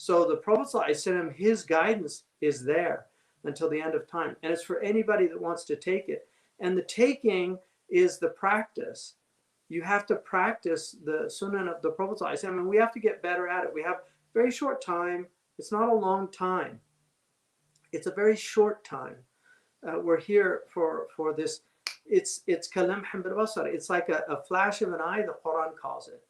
So the Prophet ﷺ, his guidance is there until the end of time. And it's for anybody that wants to take it. And the taking is the practice. You have to practice the sunnah of the Prophet ﷺ, and we have to get better at it. We have very short time. It's not a long time. It's a very short time. We're here for this. It's kalamhan bil basar. It's like a flash of an eye, the Quran calls it.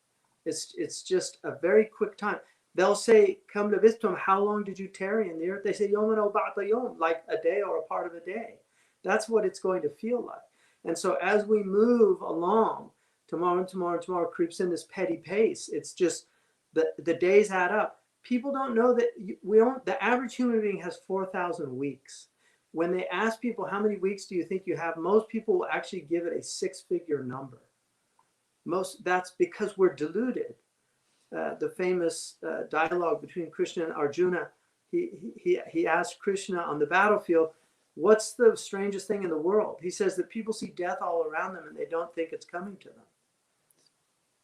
It's just a very quick time. They'll say, "Kam labithtum," how long did you tarry in the earth? They say, "Yawman aw ba'da yawm," like a day or a part of a day. That's what it's going to feel like. And so as we move along, tomorrow creeps in this petty pace. It's just the days add up. People don't know that the average human being has 4,000 weeks. When they ask people, how many weeks do you think you have? Most people will actually give it a 6-figure number. That's because we're deluded. The famous dialogue between Krishna and Arjuna, he asked Krishna on the battlefield, what's the strangest thing in the world? He says that people see death all around them and they don't think it's coming to them.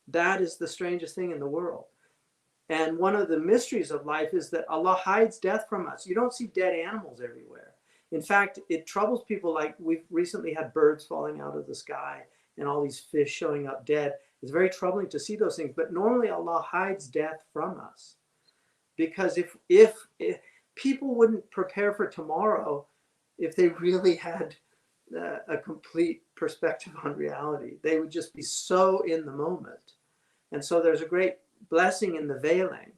That is the strangest thing in the world. And one of the mysteries of life is that Allah hides death from us. You don't see dead animals everywhere. In fact, it troubles people. Like we've recently had birds falling out of the sky and all these fish showing up dead. It's very troubling to see those things. But normally Allah hides death from us. Because if people wouldn't prepare for tomorrow, if they really had a complete perspective on reality, they would just be so in the moment. And so there's a great blessing in the veiling.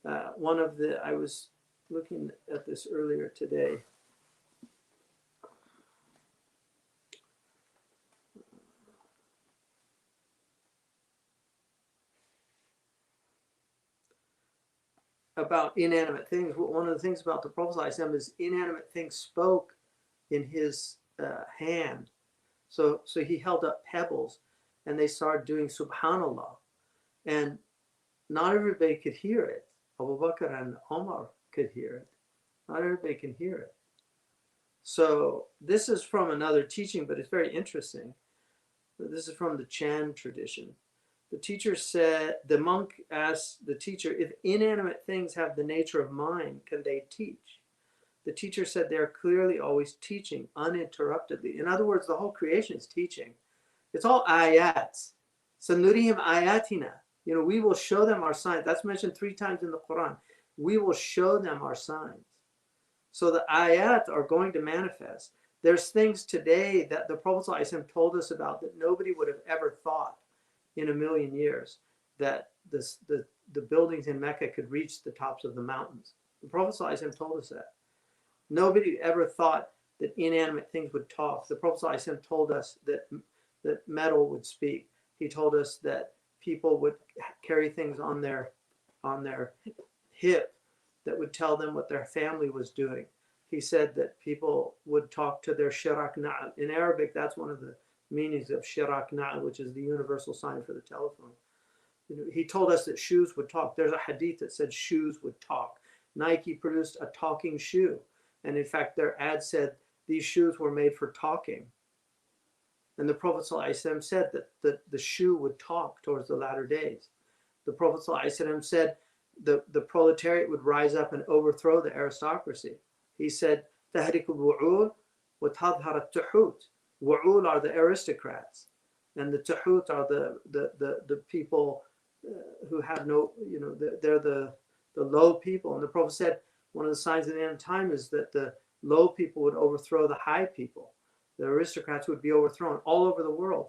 I was looking at this earlier today. About inanimate things. One of the things about the Prophet ﷺ is inanimate things spoke in his hand. So he held up pebbles and they started doing Subhanallah. And not everybody could hear it. Abu Bakr and Omar could hear it. Not everybody can hear it. So this is from another teaching, but it's very interesting. This is from the Chan tradition. The monk asked the teacher, if inanimate things have the nature of mind, can they teach? The teacher said they're clearly always teaching uninterruptedly. In other words, the whole creation is teaching. It's all ayats. Sanurihim ayatina. We will show them our signs. That's mentioned 3 times in the Quran. We will show them our signs. So the ayat are going to manifest. There's things today that the Prophet ﷺ told us about that nobody would have ever thought in a million years, that the buildings in Mecca could reach the tops of the mountains. The Prophet ﷺ told us that. Nobody ever thought that inanimate things would talk. The Prophet ﷺ told us that metal would speak. He told us that people would carry things on their hip that would tell them what their family was doing. He said that people would talk to their shirak na'al. In Arabic, that's one of the meanings of shirak na'al, which is the universal sign for the telephone. He told us that shoes would talk. There's a hadith that said shoes would talk. Nike produced a talking shoe. And in fact, their ad said these shoes were made for talking. And the Prophet ﷺ said that the shoe would talk towards the latter days. The Prophet ﷺ said the proletariat would rise up and overthrow the aristocracy. He said, تَهْرِكُ الْوُعُولِ وَتَظْهَرَ التُّحُوتِ. Wu'ul are the aristocrats, and the tuhut are the people who have no, they're the low people. And the Prophet said one of the signs of the end of time is that the low people would overthrow the high people. The aristocrats would be overthrown all over the world.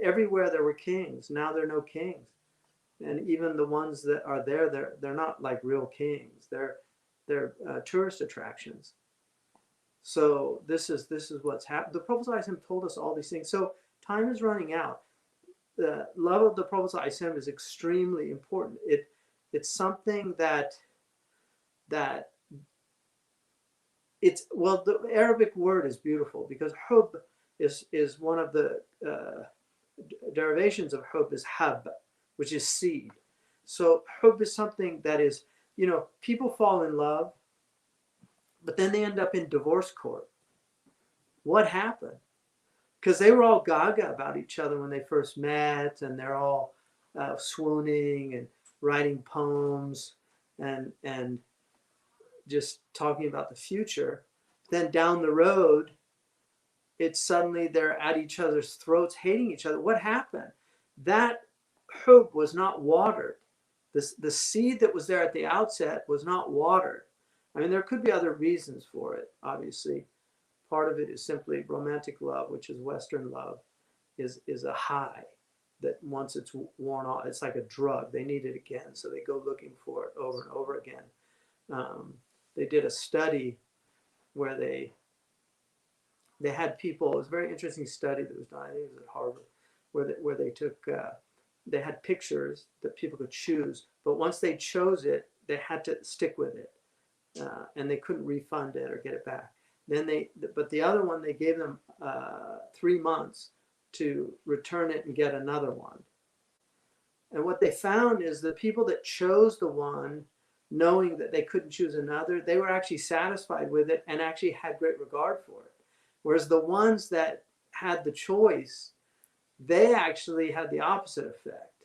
Everywhere there were kings. Now there are no kings, and even the ones that are there, they're not like real kings. They're tourist attractions. So this is what's happened. The Prophet ﷺ told us all these things. So time is running out. The love of the Prophet ﷺ is extremely important. It's something that it's, well, the Arabic word is beautiful because hub is one of the derivations of hub is hab, which is seed. So hub is something that is, people fall in love, but then they end up in divorce court. What happened? Because they were all gaga about each other when they first met, and they're all swooning and writing poems. and just talking about the future. Then down the road, it's suddenly they're at each other's throats, hating each other. What happened? That hub was not watered. The seed that was there at the outset was not watered. I mean, there could be other reasons for it, obviously. Part of it is simply romantic love, which is Western love, is a high that once it's worn off, it's like a drug. They need it again, so they go looking for it over and over again. They did a study where they had people. It was a very interesting study that was done. I think it was at Harvard, where they took they had pictures that people could choose, but once they chose it, they had to stick with it, and they couldn't refund it or get it back. Then but the other one, they gave them 3 months to return it and get another one. And what they found is the people that chose the one, knowing that they couldn't choose another, they were actually satisfied with it and actually had great regard for it. Whereas the ones that had the choice, they actually had the opposite effect,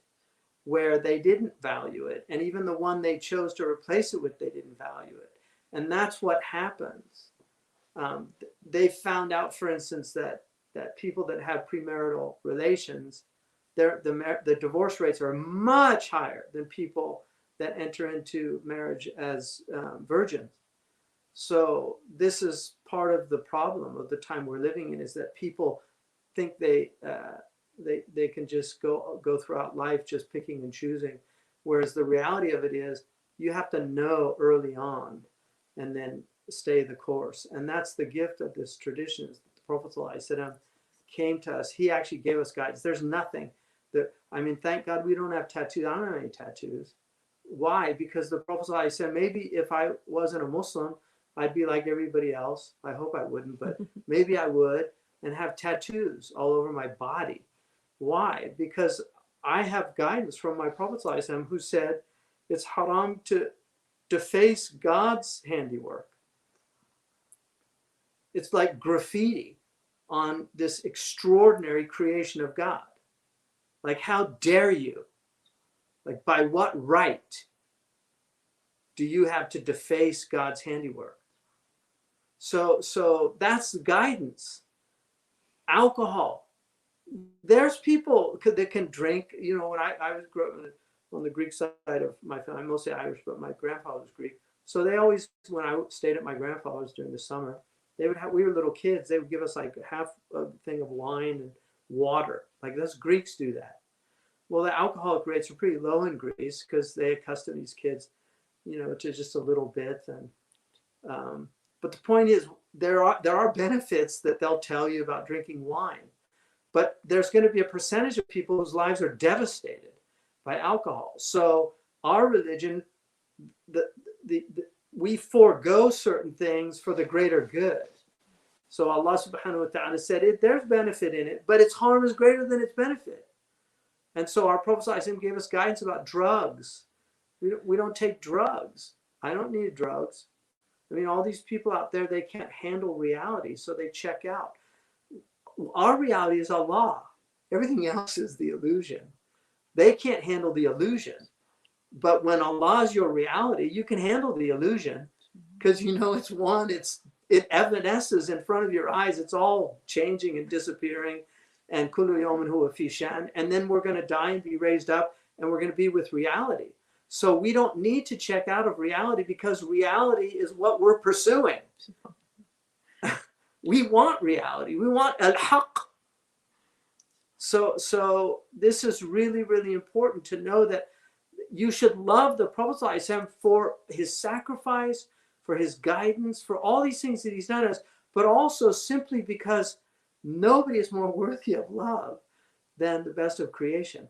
where they didn't value it. And even the one they chose to replace it with, they didn't value it. And that's what happens. They found out, for instance, that people that have premarital relations, the divorce rates are much higher than people that enter into marriage as virgins. So this is part of the problem of the time we're living in, is that people think they can just go throughout life just picking and choosing, whereas the reality of it is you have to know early on and then stay the course. And that's the gift of this tradition, is that the Prophet ﷺ came to us. He actually gave us guidance. There's nothing that, I mean, thank God we don't have tattoos. I don't have any tattoos. Why? Because the Prophet ﷺ, maybe if I wasn't a Muslim, I'd be like everybody else. I hope I wouldn't, but maybe I would, and have tattoos all over my body. Why? Because I have guidance from my Prophet ﷺ, who said it's haram to deface God's handiwork. It's like graffiti on this extraordinary creation of God. Like, how dare you? Like, by what right do you have to deface God's handiwork? So that's the guidance. Alcohol. There's people that can drink. You know, when I was growing up on the Greek side of my family, I'm mostly Irish, but my grandfather was Greek. So they always, when I stayed at my grandfather's during the summer, they would have, we were little kids, they would give us like half a thing of wine and water. Like, those Greeks do that. Well, the alcoholic rates are pretty low in Greece because they accustom these kids, you know, to just a little bit. And but the point is, there are benefits that they'll tell you about drinking wine, but there's going to be a percentage of people whose lives are devastated by alcohol. So our religion, we forego certain things for the greater good. So Allah subhanahu wa ta'ala said, there's benefit in it, but its harm is greater than its benefit. And so our Prophet ﷺ gave us guidance about drugs. We don't take drugs. I don't need drugs. I mean, all these people out there, they can't handle reality, so they check out. Our reality is Allah. Everything else is the illusion. They can't handle the illusion. But when Allah is your reality, you can handle the illusion because you know it's one. It evanesces in front of your eyes. It's all changing and disappearing. And kullu yawmin huwa fi shan. And then we're going to die and be raised up, and we're going to be with reality. So we don't need to check out of reality, because reality is what we're pursuing. We want reality. We want al-haq. So this is really, really important to know, that you should love the Prophet ﷺ for his sacrifice, for his guidance, for all these things that he's done us, but also simply because nobody is more worthy of love than the best of creation.